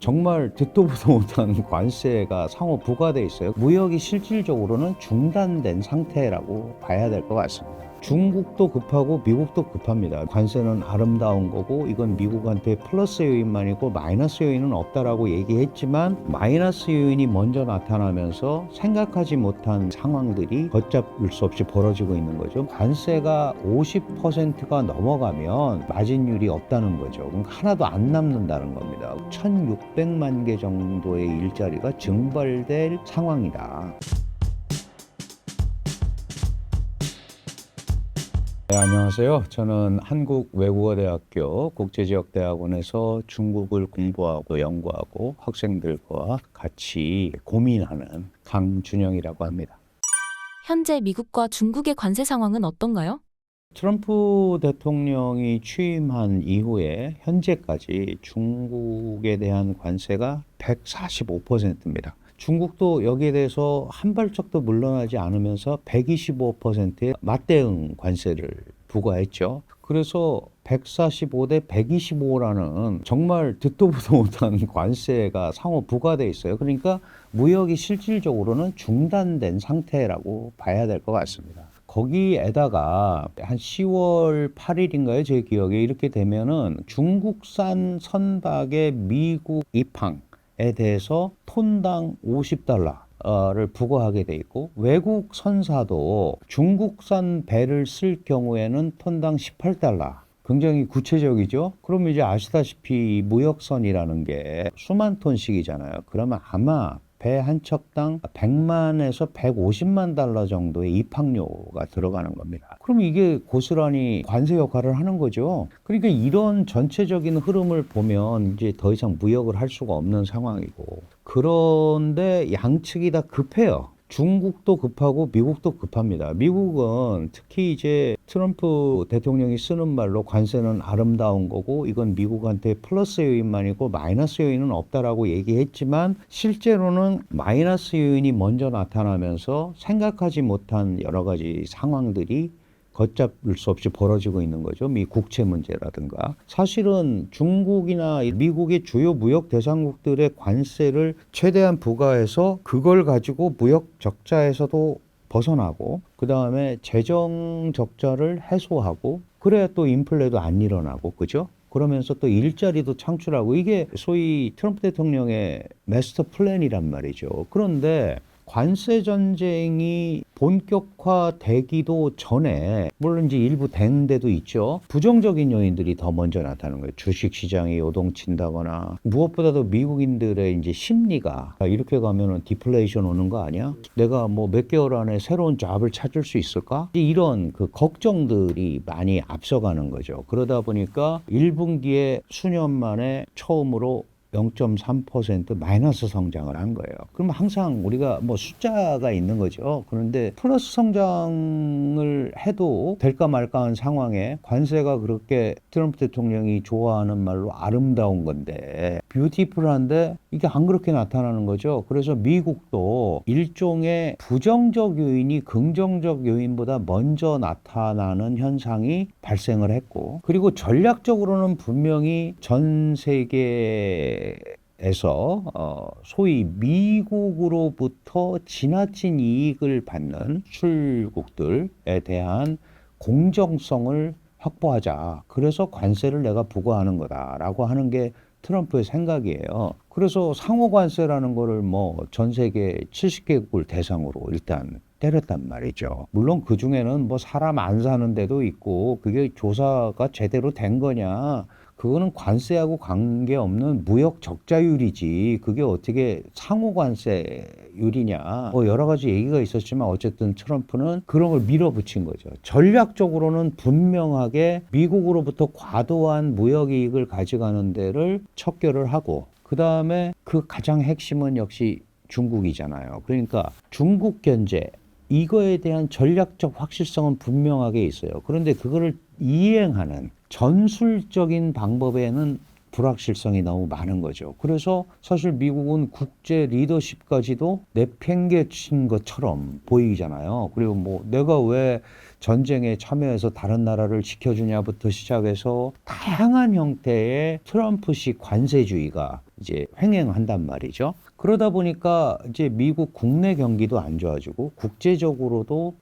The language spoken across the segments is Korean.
정말 듣도 보도 못한 관세가 상호 부과돼 있어요. 무역이 실질적으로는 중단된 상태라고 봐야 될 것 같습니다. 중국도 급하고 미국도 급합니다. 관세는 아름다운 거고 이건 미국한테 플러스 요인만이고 마이너스 요인은 없다라고 얘기했지만 마이너스 요인이 먼저 나타나면서 생각하지 못한 상황들이 걷잡을 수 없이 벌어지고 있는 거죠. 관세가 50%가 넘어가면 마진율이 없다는 거죠. 그럼 하나도 안 남는다는 겁니다. 1600만 개 정도의 일자리가 증발될 상황이다. 네, 안녕하세요. 저는 한국외국어대학교 국제지역대학원에서 중국을 공부하고 연구하고 학생들과 같이 고민하는 강준영이라고 합니다. 현재 미국과 중국의 관세 상황은 어떤가요? 트럼프 대통령이 취임한 이후에 현재까지 중국에 대한 관세가 145%입니다. 중국도 여기에 대해서 한 발짝도 물러나지 않으면서 125%의 맞대응 관세를 부과했죠. 그래서 145 대 125라는 정말 듣도 보도 못한 관세가 상호 부과돼 있어요. 그러니까 무역이 실질적으로는 중단된 상태라고 봐야 될 것 같습니다. 거기에다가 한 10월 8일인가요? 제 기억에 이렇게 되면은 중국산 선박의 미국 입항에 대해서 톤당 $50를 부과하게 돼 있고 외국 선사도 중국산 배를 쓸 경우에는 톤당 $18. 굉장히 구체적이죠. 그럼 이제 아시다시피 무역선이라는 게 수만 톤씩이잖아요. 그러면 아마 배 한 척당 100만에서 150만 달러 정도의 입항료가 들어가는 겁니다. 그럼 이게 고스란히 관세 역할을 하는 거죠. 그러니까 이런 전체적인 흐름을 보면 이제 더 이상 무역을 할 수가 없는 상황이고, 그런데 양측이 다 급해요. 중국도 급하고 미국도 급합니다. 미국은 특히 이제 트럼프 대통령이 쓰는 말로 관세는 아름다운 거고 이건 미국한테 플러스 요인만이고 마이너스 요인은 없다라고 얘기했지만 실제로는 마이너스 요인이 먼저 나타나면서 생각하지 못한 여러 가지 상황들이 걷잡을 수 없이 벌어지고 있는 거죠. 미 국채 문제라든가. 사실은 중국이나 미국의 주요 무역 대상국들의 관세를 최대한 부과해서 그걸 가지고 무역 적자에서도 벗어나고 그다음에 재정 적자를 해소하고 그래야 또 인플레도 안 일어나고 그죠? 그러면서 또 일자리도 창출하고 이게 소위 트럼프 대통령의 마스터 플랜이란 말이죠. 그런데 관세 전쟁이 본격화되기도 전에 물론 이제 일부 된 데도 있죠. 부정적인 요인들이 더 먼저 나타나는 거예요. 주식 시장이 요동친다거나 무엇보다도 미국인들의 이제 심리가 이렇게 가면은 디플레이션 오는 거 아니야? 내가 뭐 몇 개월 안에 새로운 잡을 찾을 수 있을까? 이런 그 걱정들이 많이 앞서가는 거죠. 그러다 보니까 1분기에 수년 만에 처음으로 0.3% 마이너스 성장을 한 거예요. 그럼 항상 우리가 뭐 숫자가 있는 거죠. 그런데 플러스 성장을 해도 될까 말까 한 상황에 관세가 그렇게 트럼프 대통령이 좋아하는 말로 아름다운 건데 뷰티풀한데 이게 안 그렇게 나타나는 거죠. 그래서 미국도 일종의 부정적 요인이 긍정적 요인보다 먼저 나타나는 현상이 발생을 했고 그리고 전략적으로는 분명히 전 세계 에서 소위 미국으로부터 지나친 이익을 받는 수출국들에 대한 공정성을 확보하자. 그래서 관세를 내가 부과하는 거다라고 하는 게 트럼프의 생각이에요. 그래서 상호 관세라는 거를 뭐 전 세계 70개국을 대상으로 일단 때렸단 말이죠. 물론 그 중에는 뭐 사람 안 사는 데도 있고 그게 조사가 제대로 된 거냐. 그거는 관세하고 관계없는 무역 적자율이지 그게 어떻게 상호 관세율이냐 뭐 여러 가지 얘기가 있었지만 어쨌든 트럼프는 그런 걸 밀어붙인 거죠. 전략적으로는 분명하게 미국으로부터 과도한 무역 이익을 가져가는 데를 척결을 하고 그 다음에 그 가장 핵심은 역시 중국이잖아요. 그러니까 중국 견제 이거에 대한 전략적 확실성은 분명하게 있어요. 그런데 그거를 이행하는 전술적인 방법에는 불확실성이 너무 많은 거죠. 그래서 사실 미국은 국제 리더십까지도 내팽개친 것처럼 보이잖아요. 그리고 뭐 내가 왜 전쟁에 참여해서 다른 나라를 지켜주냐부터 시작해서 다양한 형태의 트럼프식 관세주의가 이제 횡행한단 말이죠. 그러다 보니까 이제 미국 국내 경기도 안 좋아지고 국제적으로도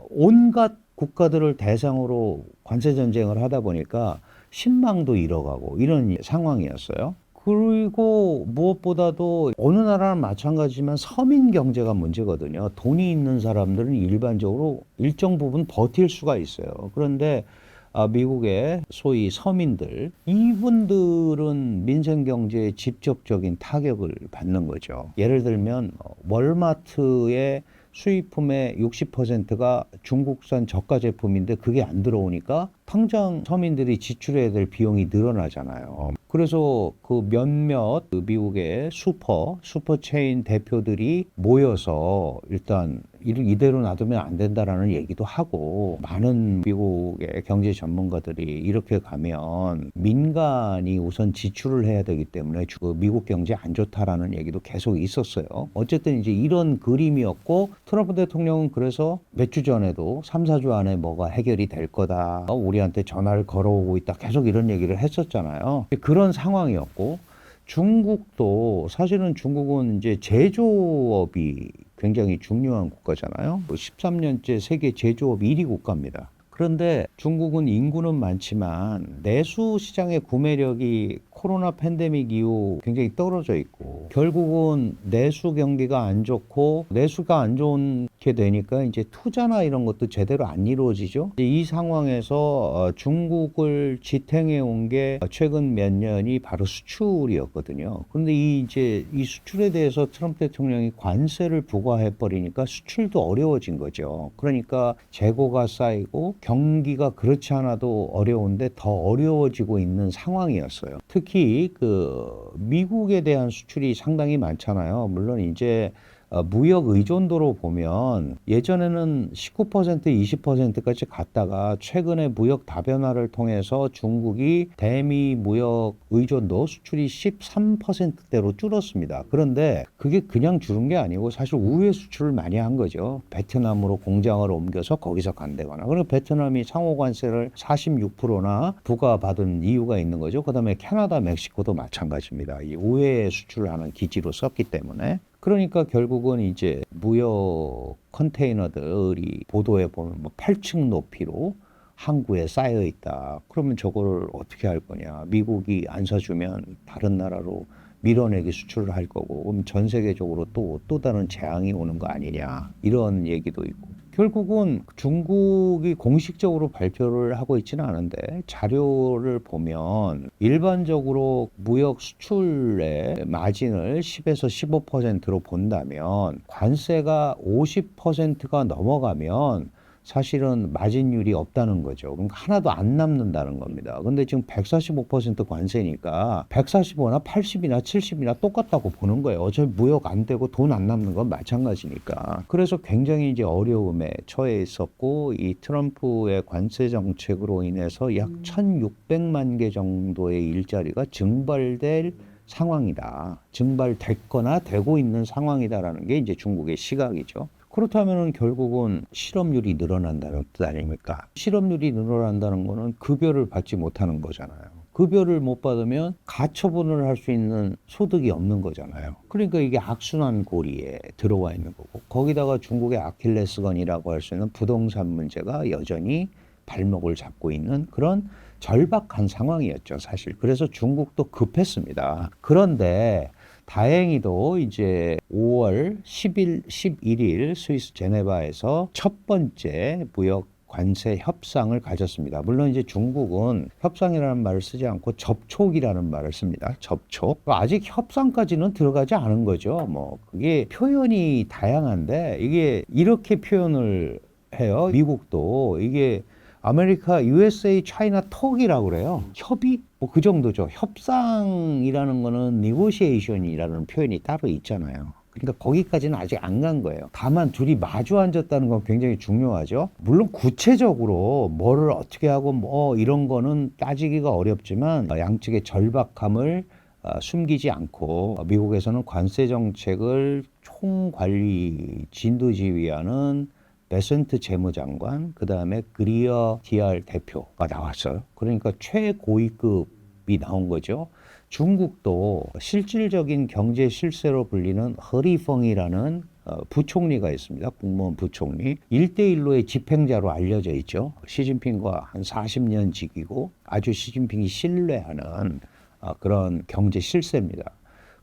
온갖 국가들을 대상으로 관세 전쟁을 하다 보니까 신망도 잃어가고 이런 상황이었어요. 그리고 무엇보다도 어느 나라는 마찬가지지만 서민 경제가 문제거든요. 돈이 있는 사람들은 일반적으로 일정 부분 버틸 수가 있어요. 그런데 미국의 소위 서민들, 이분들은 민생 경제에 직접적인 타격을 받는 거죠. 예를 들면 월마트의 수입품의 60%가 중국산 저가 제품인데 그게 안 들어오니까 당장 서민들이 지출해야 될 비용이 늘어나잖아요. 그래서 그 몇몇 미국의 슈퍼 체인 대표들이 모여서 일단 이대로 놔두면 안 된다라는 얘기도 하고, 많은 미국의 경제 전문가들이 이렇게 가면 민간이 우선 지출을 해야 되기 때문에 미국 경제 안 좋다라는 얘기도 계속 있었어요. 어쨌든 이제 이런 그림이었고, 트럼프 대통령은 그래서 몇 주 전에도 3, 4주 안에 뭐가 해결이 될 거다, 우리한테 전화를 걸어오고 있다, 계속 이런 얘기를 했었잖아요. 그런 상황이었고, 중국도 사실은 중국은 이제 제조업이 굉장히 중요한 국가잖아요. 13년째 세계 제조업 1위 국가입니다. 그런데 중국은 인구는 많지만 내수 시장의 구매력이 코로나 팬데믹 이후 굉장히 떨어져 있고, 결국은 내수 경기가 안 좋고, 내수가 안 좋게 되니까 이제 투자나 이런 것도 제대로 안 이루어지죠. 이 상황에서 중국을 지탱해 온 게 최근 몇 년이 바로 수출이었거든요. 그런데 이제 이 수출에 대해서 트럼프 대통령이 관세를 부과해 버리니까 수출도 어려워진 거죠. 그러니까 재고가 쌓이고 경기가 그렇지 않아도 어려운데 더 어려워지고 있는 상황이었어요. 특히 미국에 대한 수출이 상당히 많잖아요. 물론 이제 무역 의존도로 보면 예전에는 19%, 20%까지 갔다가 최근에 무역 다변화를 통해서 중국이 대미 무역 의존도 수출이 13%대로 줄었습니다. 그런데 그게 그냥 줄은 게 아니고 사실 우회 수출을 많이 한 거죠. 베트남으로 공장을 옮겨서 거기서 간대거나. 그리고 베트남이 상호 관세를 46%나 부과받은 이유가 있는 거죠. 그다음에 캐나다, 멕시코도 마찬가지입니다. 이 우회 수출을 하는 기지로 썼기 때문에. 그러니까 결국은 이제 무역 컨테이너들이 보도에 보면 뭐 8층 높이로 항구에 쌓여 있다. 그러면 저거를 어떻게 할 거냐? 미국이 안 사주면 다른 나라로 밀어내기 수출을 할 거고, 그럼 전 세계적으로 또 다른 재앙이 오는 거 아니냐? 이런 얘기도 있고. 결국은 중국이 공식적으로 발표를 하고 있지는 않은데 자료를 보면 일반적으로 무역 수출의 마진을 10에서 15%로 본다면 관세가 50%가 넘어가면 사실은 마진율이 없다는 거죠. 그러니까 하나도 안 남는다는 겁니다. 근데 지금 145% 관세니까 145나 80이나 70이나 똑같다고 보는 거예요. 어차피 무역 안 되고 돈 안 남는 건 마찬가지니까. 그래서 굉장히 이제 어려움에 처해 있었고, 이 트럼프의 관세 정책으로 인해서 약 1,600만 개 정도의 일자리가 증발될 상황이다. 증발됐거나 되고 있는 상황이다라는 게 이제 중국의 시각이죠. 그렇다면 결국은 실업률이 늘어난다는 뜻 아닙니까? 실업률이 늘어난다는 거는 급여를 받지 못하는 거잖아요. 급여를 못 받으면 가처분을 할 수 있는 소득이 없는 거잖아요. 그러니까 이게 악순환 고리에 들어와 있는 거고, 거기다가 중국의 아킬레스건이라고 할 수 있는 부동산 문제가 여전히 발목을 잡고 있는 그런 절박한 상황이었죠, 사실. 그래서 중국도 급했습니다. 그런데 다행히도 이제 5월 11일 스위스 제네바에서 첫 번째 무역 관세 협상을 가졌습니다. 물론 이제 중국은 협상이라는 말을 쓰지 않고 접촉이라는 말을 씁니다. 접촉. 아직 협상까지는 들어가지 않은 거죠. 뭐 그게 표현이 다양한데 이게 이렇게 표현을 해요. 미국도 이게 아메리카, USA, 차이나 턱이라고 그래요. 협의? 뭐 그 정도죠. 협상이라는 거는 negotiation이라는 표현이 따로 있잖아요. 그러니까 거기까지는 아직 안 간 거예요. 다만 둘이 마주 앉았다는 건 굉장히 중요하죠. 물론 구체적으로 뭐를 어떻게 하고 뭐 이런 거는 따지기가 어렵지만 양측의 절박함을 숨기지 않고 미국에서는 관세 정책을 총관리 진두지휘하는 베센트 재무장관, 그 다음에 그리어 DR 대표가 나왔어요. 그러니까 최고위급이 나온 거죠. 중국도 실질적인 경제 실세로 불리는 허리펑이라는 부총리가 있습니다. 국무원 부총리. 1대1로의 집행자로 알려져 있죠. 시진핑과 한 40년 지기고 아주 시진핑이 신뢰하는 그런 경제 실세입니다.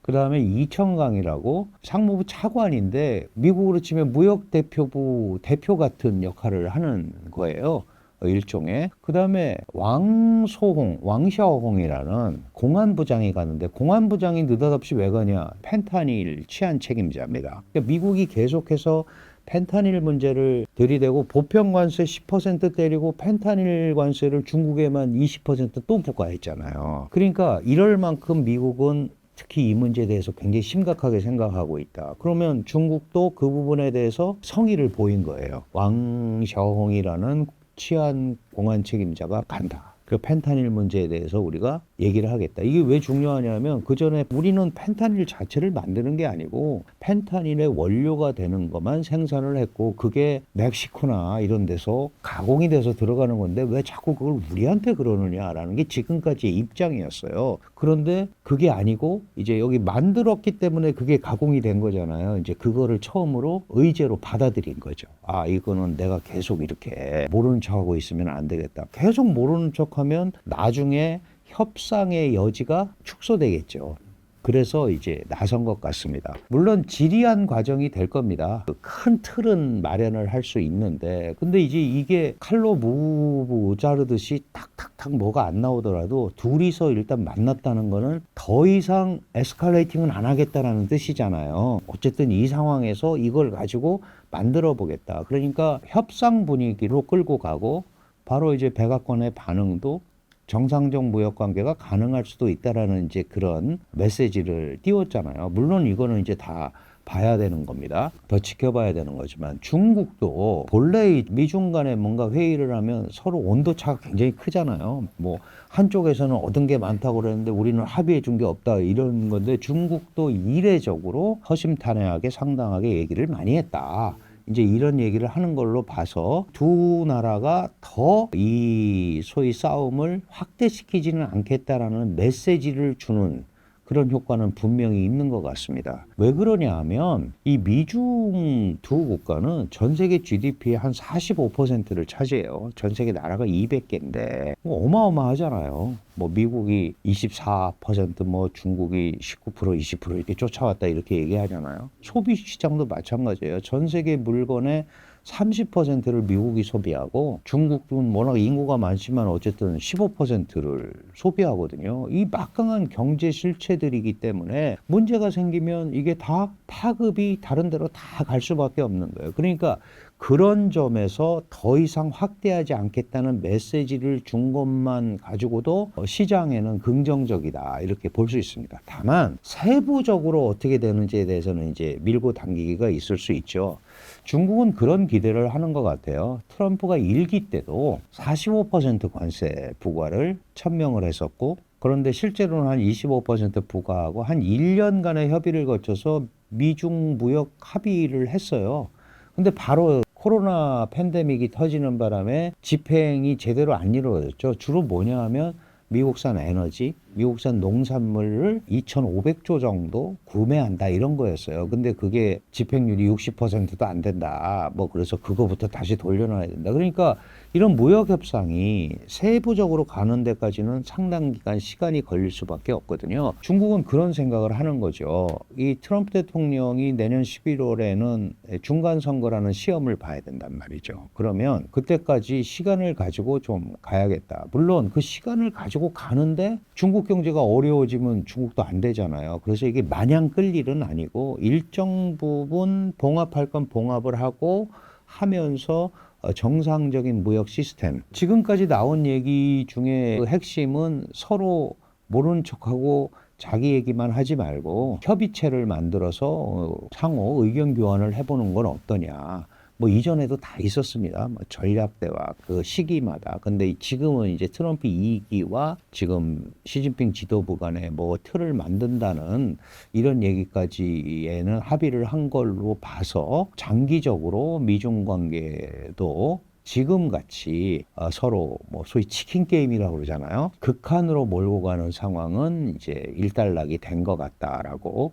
그 다음에 이청강이라고 상무부 차관인데 미국으로 치면 무역대표부 대표 같은 역할을 하는 거예요. 일종의. 그 다음에 왕샤오홍이라는 공안부장이 가는데 공안부장이 느닷없이 왜 가냐. 펜타닐 치안 책임자입니다. 그러니까 미국이 계속해서 펜타닐 문제를 들이대고 보편 관세 10% 때리고 펜타닐 관세를 중국에만 20%또 부과했잖아요. 그러니까 이럴 만큼 미국은 특히 이 문제에 대해서 굉장히 심각하게 생각하고 있다. 그러면 중국도 그 부분에 대해서 성의를 보인 거예요. 왕샤오홍이라는 치안 공안 책임자가 간다. 그 펜타닐 문제에 대해서 우리가 얘기를 하겠다. 이게 왜 중요하냐면 그 전에 우리는 펜타닐 자체를 만드는 게 아니고 펜타닐의 원료가 되는 것만 생산을 했고 그게 멕시코나 이런 데서 가공이 돼서 들어가는 건데 왜 자꾸 그걸 우리한테 그러느냐라는 게 지금까지의 입장이었어요. 그런데 그게 아니고 이제 여기 만들었기 때문에 그게 가공이 된 거잖아요. 이제 그거를 처음으로 의제로 받아들인 거죠. 아, 이거는 내가 계속 이렇게 모르는 척하고 있으면 안 되겠다. 계속 모르는 척하면 나중에 협상의 여지가 축소되겠죠. 그래서 이제 나선 것 같습니다. 물론 지리한 과정이 될 겁니다. 큰 틀은 마련을 할 수 있는데 근데 이제 이게 칼로 무 자르듯이 탁탁탁 뭐가 안 나오더라도 둘이서 일단 만났다는 거는 더 이상 에스컬레이팅은 안 하겠다라는 뜻이잖아요. 어쨌든 이 상황에서 이걸 가지고 만들어 보겠다. 그러니까 협상 분위기로 끌고 가고 바로 이제 백악관의 반응도 정상적 무역 관계가 가능할 수도 있다라는 이제 그런 메시지를 띄웠잖아요. 물론 이거는 이제 다 봐야 되는 겁니다. 더 지켜봐야 되는 거지만 중국도 본래 미중 간에 뭔가 회의를 하면 서로 온도차가 굉장히 크잖아요. 뭐 한쪽에서는 얻은 게 많다고 그러는데 우리는 합의해 준 게 없다 이런 건데 중국도 이례적으로 허심탄회하게 상당하게 얘기를 많이 했다. 이제 이런 얘기를 하는 걸로 봐서 두 나라가 더 이 소위 싸움을 확대시키지는 않겠다라는 메시지를 주는 그런 효과는 분명히 있는 것 같습니다. 왜 그러냐 하면 이 미중 두 국가는 전 세계 GDP의 한 45%를 차지해요. 전 세계 나라가 200개인데 어마어마하잖아요. 뭐 미국이 24%, 뭐 중국이 19%, 20% 이렇게 쫓아왔다 이렇게 얘기하잖아요. 소비 시장도 마찬가지예요. 전 세계 물건의 30%를 미국이 소비하고 중국은 워낙 인구가 많지만 어쨌든 15%를 소비하거든요. 이 막강한 경제 실체들이기 때문에 문제가 생기면 이게 다 파급이 다른 데로 다 갈 수밖에 없는 거예요. 그러니까 그런 점에서 더 이상 확대하지 않겠다는 메시지를 준 것만 가지고도 시장에는 긍정적이다 이렇게 볼 수 있습니다. 다만 세부적으로 어떻게 되는지에 대해서는 이제 밀고 당기기가 있을 수 있죠. 중국은 그런 기대를 하는 것 같아요. 트럼프가 1기 때도 45% 관세 부과를 천명을 했었고 그런데 실제로는 한 25% 부과하고 한 1년간의 협의를 거쳐서 미중 무역 합의를 했어요. 근데 바로 코로나 팬데믹이 터지는 바람에 집행이 제대로 안 이루어졌죠. 주로 뭐냐 하면 미국산 에너지, 미국산 농산물을 2,500조 정도 구매한다 이런 거였어요. 근데 그게 집행률이 60%도 안 된다. 뭐 그래서 그거부터 다시 돌려놔야 된다. 그러니까 이런 무역 협상이 세부적으로 가는 데까지는 상당 기간 시간이 걸릴 수밖에 없거든요. 중국은 그런 생각을 하는 거죠. 이 트럼프 대통령이 내년 11월에는 중간 선거라는 시험을 봐야 된단 말이죠. 그러면 그때까지 시간을 가지고 좀 가야겠다. 물론 그 시간을 가지고 가는데 중국 경제가 어려워지면 중국도 안 되잖아요. 그래서 이게 마냥 끌 일은 아니고 일정 부분 봉합할 건 봉합을 하고 하면서 정상적인 무역 시스템. 지금까지 나온 얘기 중에 그 핵심은 서로 모르는 척하고 자기 얘기만 하지 말고 협의체를 만들어서 상호 의견 교환을 해보는 건 어떠냐. 뭐 이전에도 다 있었습니다. 뭐 전략 대화 그 시기마다. 근데 지금은 이제 트럼프 2기와 지금 시진핑 지도부 간에 뭐 틀을 만든다는 이런 얘기까지에는 합의를 한 걸로 봐서 장기적으로 미중 관계도 지금 같이 서로 뭐 소위 치킨 게임이라고 그러잖아요. 극한으로 몰고 가는 상황은 이제 일단락이 된 것 같다라고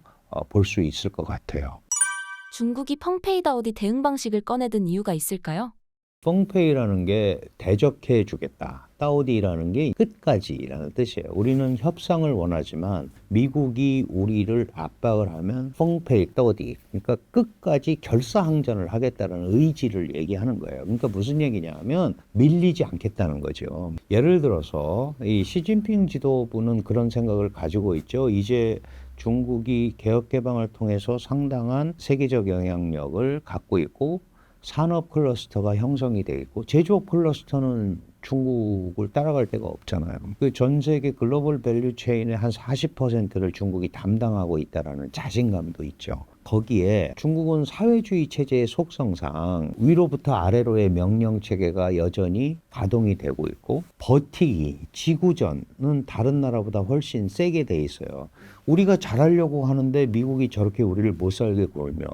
볼 수 있을 것 같아요. 중국이 펑페이 다오디 대응 방식을 꺼내든 이유가 있을까요? 펑페이라는 게 대적해 주겠다. 사우디라는 게 끝까지라는 뜻이에요. 우리는 협상을 원하지만 미국이 우리를 압박을 하면 펑페이 사우디. 그러니까 끝까지 결사항전을 하겠다는 의지를 얘기하는 거예요. 그러니까 무슨 얘기냐면 밀리지 않겠다는 거죠. 예를 들어서 이 시진핑 지도부는 그런 생각을 가지고 있죠. 이제 중국이 개혁 개방을 통해서 상당한 세계적 영향력을 갖고 있고 산업 클러스터가 형성이 돼 있고 제조업 클러스터는 중국을 따라갈 데가 없잖아요. 그 전 세계 글로벌 밸류 체인의 한 40%를 중국이 담당하고 있다라는 자신감도 있죠. 거기에 중국은 사회주의 체제의 속성상 위로부터 아래로의 명령 체계가 여전히 가동이 되고 있고 버티기, 지구전은 다른 나라보다 훨씬 세게 돼 있어요. 우리가 잘하려고 하는데 미국이 저렇게 우리를 못 살게 굴면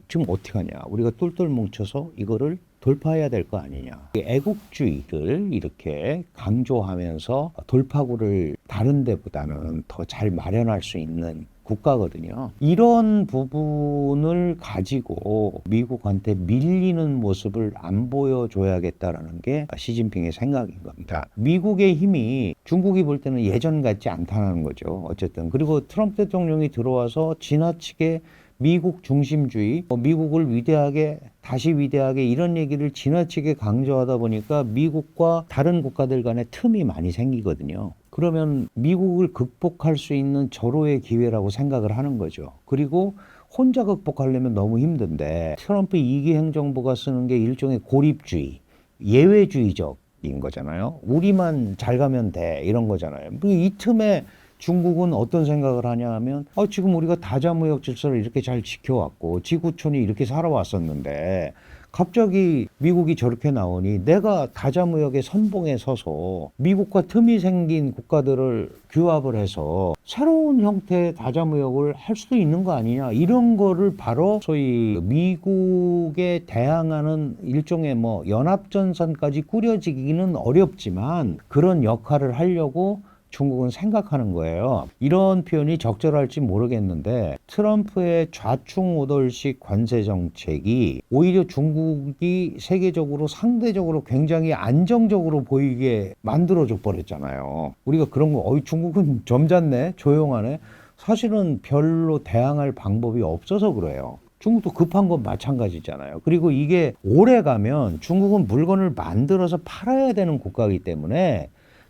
지금 어떻게 하냐? 우리가 똘똘 뭉쳐서 이거를 돌파해야 될 거 아니냐. 애국주의를 이렇게 강조하면서 돌파구를 다른 데보다는 더 잘 마련할 수 있는 국가거든요. 이런 부분을 가지고 미국한테 밀리는 모습을 안 보여줘야겠다라는 게 시진핑의 생각인 겁니다. 미국의 힘이 중국이 볼 때는 예전 같지 않다는 거죠. 어쨌든. 그리고 트럼프 대통령이 들어와서 지나치게 미국 중심주의, 미국을 위대하게 다시 위대하게 이런 얘기를 지나치게 강조하다 보니까 미국과 다른 국가들 간에 틈이 많이 생기거든요. 그러면 미국을 극복할 수 있는 절호의 기회라고 생각을 하는 거죠. 그리고 혼자 극복하려면 너무 힘든데 트럼프 2기 행정부가 쓰는 게 일종의 고립주의, 예외주의적인 거잖아요. 우리만 잘 가면 돼 이런 거잖아요. 이 틈에 중국은 어떤 생각을 하냐 하면 지금 우리가 다자무역 질서를 이렇게 잘 지켜왔고 지구촌이 이렇게 살아왔었는데 갑자기 미국이 저렇게 나오니 내가 다자무역의 선봉에 서서 미국과 틈이 생긴 국가들을 규합을 해서 새로운 형태의 다자무역을 할 수도 있는 거 아니냐 이런 거를 바로 소위 미국에 대항하는 일종의 뭐 연합전선까지 꾸려지기는 어렵지만 그런 역할을 하려고 중국은 생각하는 거예요. 이런 표현이 적절할지 모르겠는데 트럼프의 좌충우돌식 관세 정책이 오히려 중국이 세계적으로 상대적으로 굉장히 안정적으로 보이게 만들어줘 버렸잖아요. 우리가 그런 거 중국은 점잖네 조용하네. 사실은 별로 대항할 방법이 없어서 그래요. 중국도 급한 건 마찬가지잖아요. 그리고 이게 오래 가면 중국은 물건을 만들어서 팔아야 되는 국가이기 때문에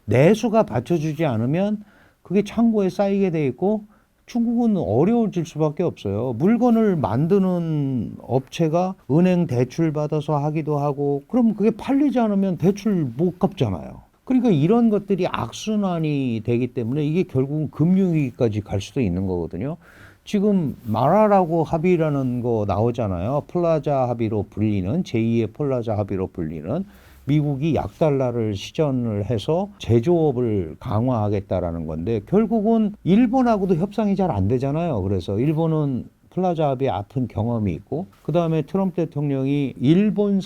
내수가 받쳐주지 않으면 그게 창고에 쌓이게 돼 있고 중국은 어려워질 수밖에 없어요. 물건을 만드는 업체가 은행 대출 받아서 하기도 하고 그럼 그게 팔리지 않으면 대출 못 갚잖아요. 그러니까 이런 것들이 악순환이 되기 때문에 이게 결국은 금융위기까지 갈 수도 있는 거거든요. 지금 마라라고 합의라는 거 나오잖아요. 플라자 합의로 불리는 제2의 플라자 합의로 불리는 미국이 약달러를 시전을 해서 제조업을 강화하겠다라는 건데 결국은 일본하고도 협상이 잘 안 되잖아요. 그래서 일본은 플라자 합의 아픈 경험이 있고 그다음에 트럼프 대통령이 일본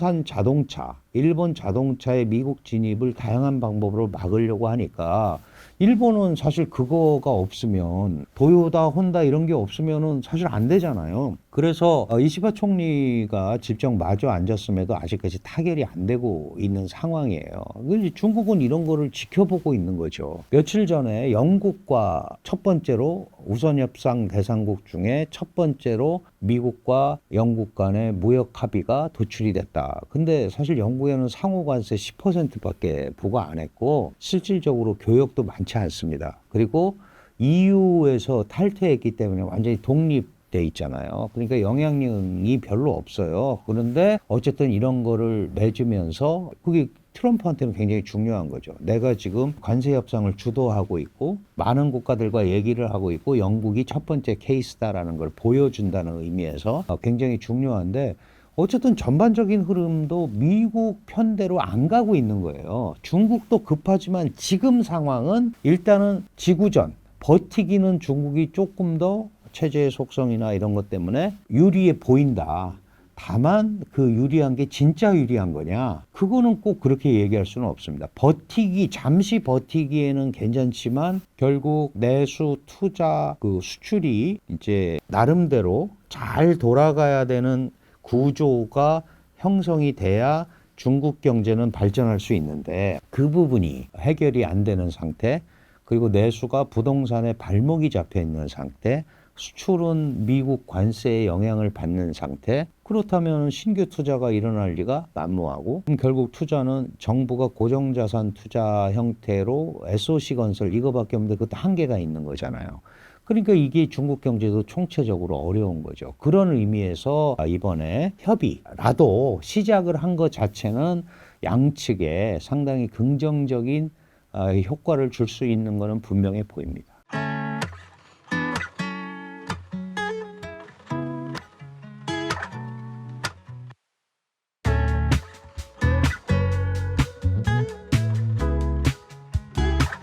자동차의 미국 진입을 다양한 방법으로 막으려고 하니까 일본은 사실 그거가 없으면 도요타, 혼다 이런 게 없으면은 사실 안 되잖아요. 그래서 이시바 총리가 직접 마주 앉았음에도 아직까지 타결이 안 되고 있는 상황이에요. 중국은 이런 거를 지켜보고 있는 거죠. 며칠 전에 영국과 첫 번째로 우선 협상 대상국 중에 첫 번째로 미국과 영국 간의 무역 합의가 도출이 됐다. 근데 사실 영국에는 상호 관세 10%밖에 부과 안 했고 실질적으로 교역도 많지 않습니다. 그리고 EU에서 탈퇴했기 때문에 완전히 독립돼 있잖아요. 그러니까 영향력이 별로 없어요. 그런데 어쨌든 이런 거를 맺으면서 그게 트럼프한테는 굉장히 중요한 거죠. 내가 지금 관세 협상을 주도하고 있고 많은 국가들과 얘기를 하고 있고 영국이 첫 번째 케이스다라는 걸 보여준다는 의미에서 굉장히 중요한데 어쨌든 전반적인 흐름도 미국 편대로 안 가고 있는 거예요. 중국도 급하지만 지금 상황은 일단은 지구전 버티기는 중국이 조금 더 체제의 속성이나 이런 것 때문에 유리해 보인다. 다만 그 유리한 게 진짜 유리한 거냐? 그거는 꼭 그렇게 얘기할 수는 없습니다. 잠시 버티기에는 괜찮지만 결국 내수 투자 그 수출이 이제 나름대로 잘 돌아가야 되는 구조가 형성이 돼야 중국 경제는 발전할 수 있는데 그 부분이 해결이 안 되는 상태, 그리고 내수가 부동산에 발목이 잡혀 있는 상태, 수출은 미국 관세의 영향을 받는 상태. 그렇다면 신규 투자가 일어날 리가 만무하고, 결국 투자는 정부가 고정자산 투자 형태로 SOC 건설 이거밖에 없는데 그것도 한계가 있는 거잖아요. 그러니까 이게 중국 경제도 총체적으로 어려운 거죠. 그런 의미에서 이번에 협의라도 시작을 한 것 자체는 양측에 상당히 긍정적인 효과를 줄 수 있는 것은 분명해 보입니다.